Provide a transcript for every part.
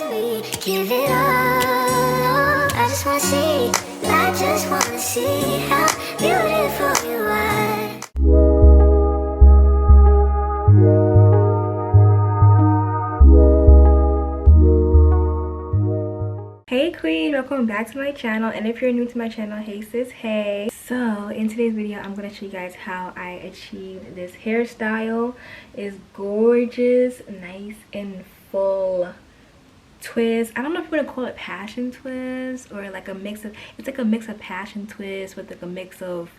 to me, give it all. I just wanna see, I just wanna see how beautiful you are. Hey queen, welcome back to my channel, and if you're new to my channel, hey sis, hey. So in today's video I'm gonna show you guys how I achieved this hairstyle. It's gorgeous, nice and full twist. I don't know if you want to call it passion twist or like a mix of, it's like a mix of passion twist with like a mix of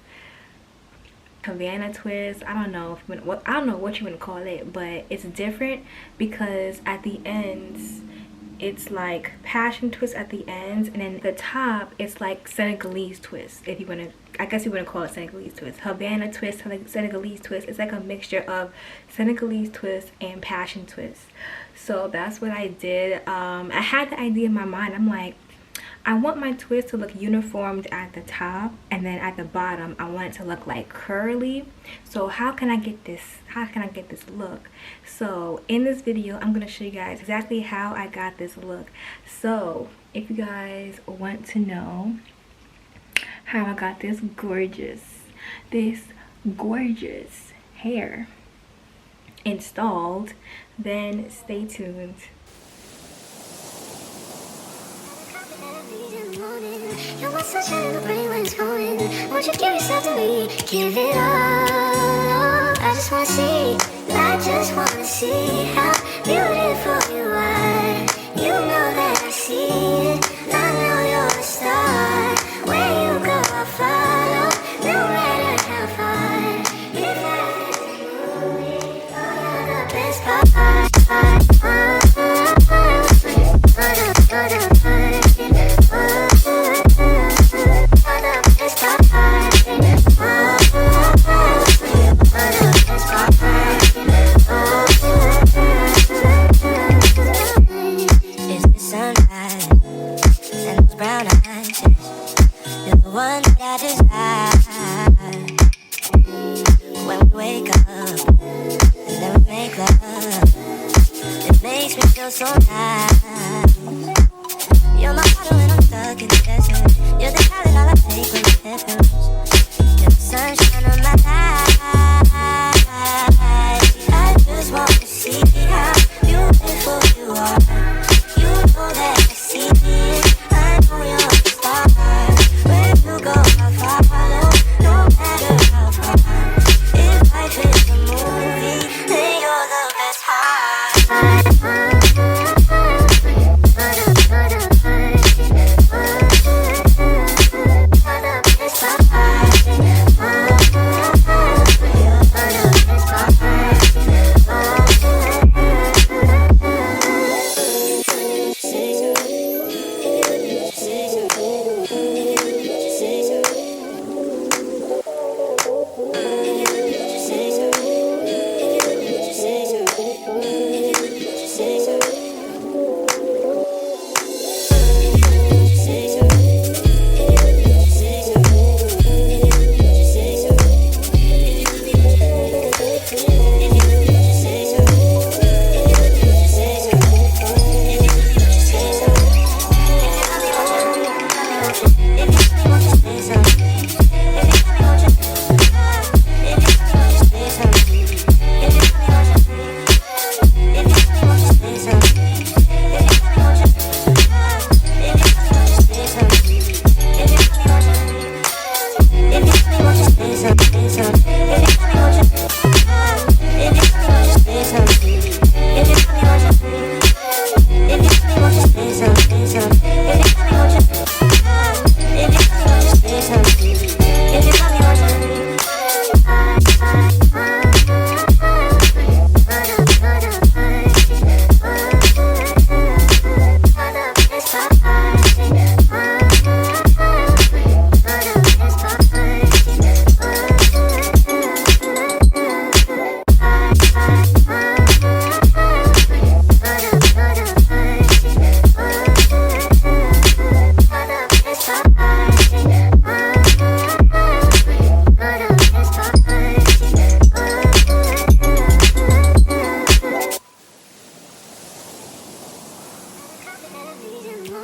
Havana twist. I don't know if you want, I don't know what you want to call it, but it's different because at the ends it's like passion twist at the ends, and then the top it's like Senegalese twist, if you want to, I guess you want to call it Senegalese twist, Havana twist, Senegalese twist. It's like a mixture of Senegalese twist and passion twist. So that's what I did. I had the idea in my mind. I'm like, I want my twist to look uniformed at the top, and then at the bottom I want it to look like curly. So how can I get this look? So in this video I'm going to show you guys exactly how I got this look. So if you guys want to know how I got this gorgeous hair installed, then stay tuned. You're my sunshine in the brain when it's pouring. Won't you give yourself to me, give it all. I just wanna see, I just wanna see how beautiful you are. You know that I see it, I know you're a star. Where you go I'll follow, no matter how far. If life is a movie, you're the best part. So nice. You're my water when I'm stuck in the desert. You're the talent all I take when the heavens. You're the sunshine of my life. I just want to see how beautiful you are. You know that I see it. I know you're a star. Where you go I'll follow, no matter how far. If life is a movie, then you're the best part.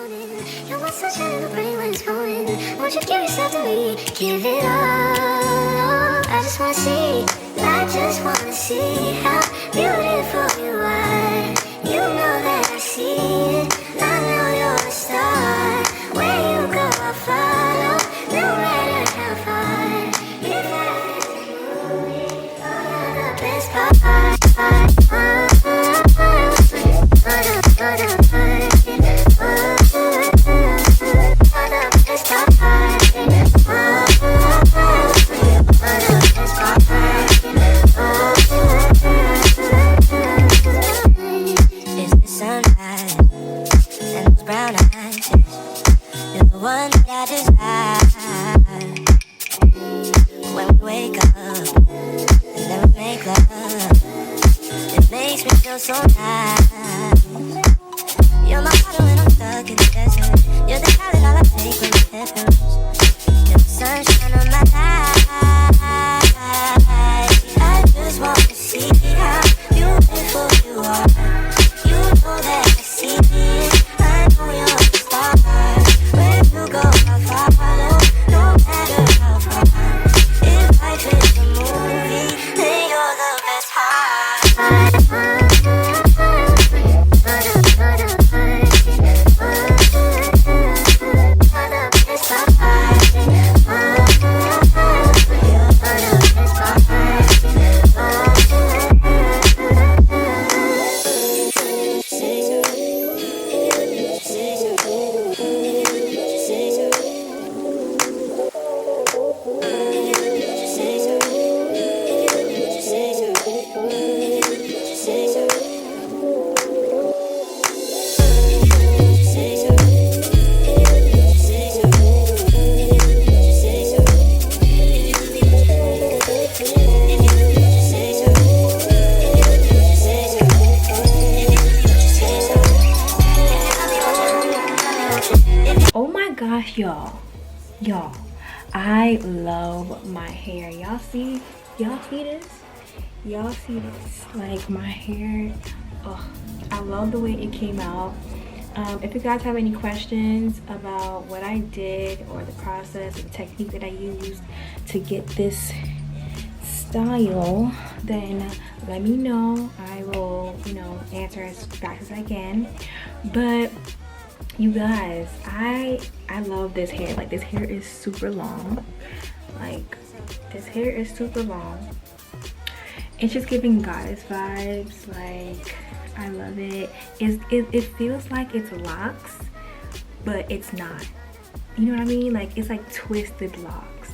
moaning. You're my sunshine in the rain when it's pouring. Won't you give yourself to me? Give it all. I just wanna see. I just wanna see how beautiful you are. You know that I see it. I know you're a star. Where you go, I'll follow. No matter how far. If I is a movie, all the best part. It's the sunrise and those brown eyes. You're the one that I desire. When we wake up and then we make love, it makes me feel so nice. You're my water when I'm stuck in the desert. You're the talent all I take when it happens. You're the sunshine of my life. I just want to see how beautiful you are. You know that I see it. I know you're a star. Where you go, I'll follow. No matter how far. If life is a movie, then you're the best part. Oh my gosh, y'all, I love my hair. Y'all see this? Like my hair, oh, I love the way it came out. If you guys have any questions about what I did or the process, the technique that I used to get this style, then let me know. I will, answer as fast as I can. But you guys, I love this hair. Like, this hair is super long. It's just giving goddess vibes. Like, I love it. It feels like it's locks, but it's not. You know what I mean? Like, it's like twisted locks.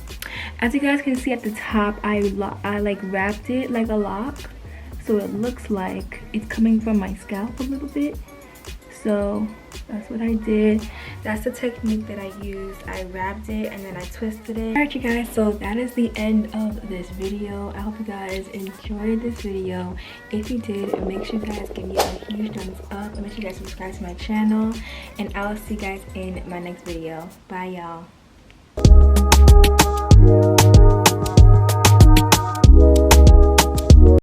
As you guys can see at the top, I like wrapped it like a lock, so it looks like it's coming from my scalp a little bit. So that's what I did. That's the technique that I used. I wrapped it and then I twisted it. Alright, you guys, so that is the end of this video. I hope you guys enjoyed this video. If you did, make sure you guys give me a huge thumbs up and make sure you guys subscribe to my channel, and I'll see you guys in my next video. Bye, y'all.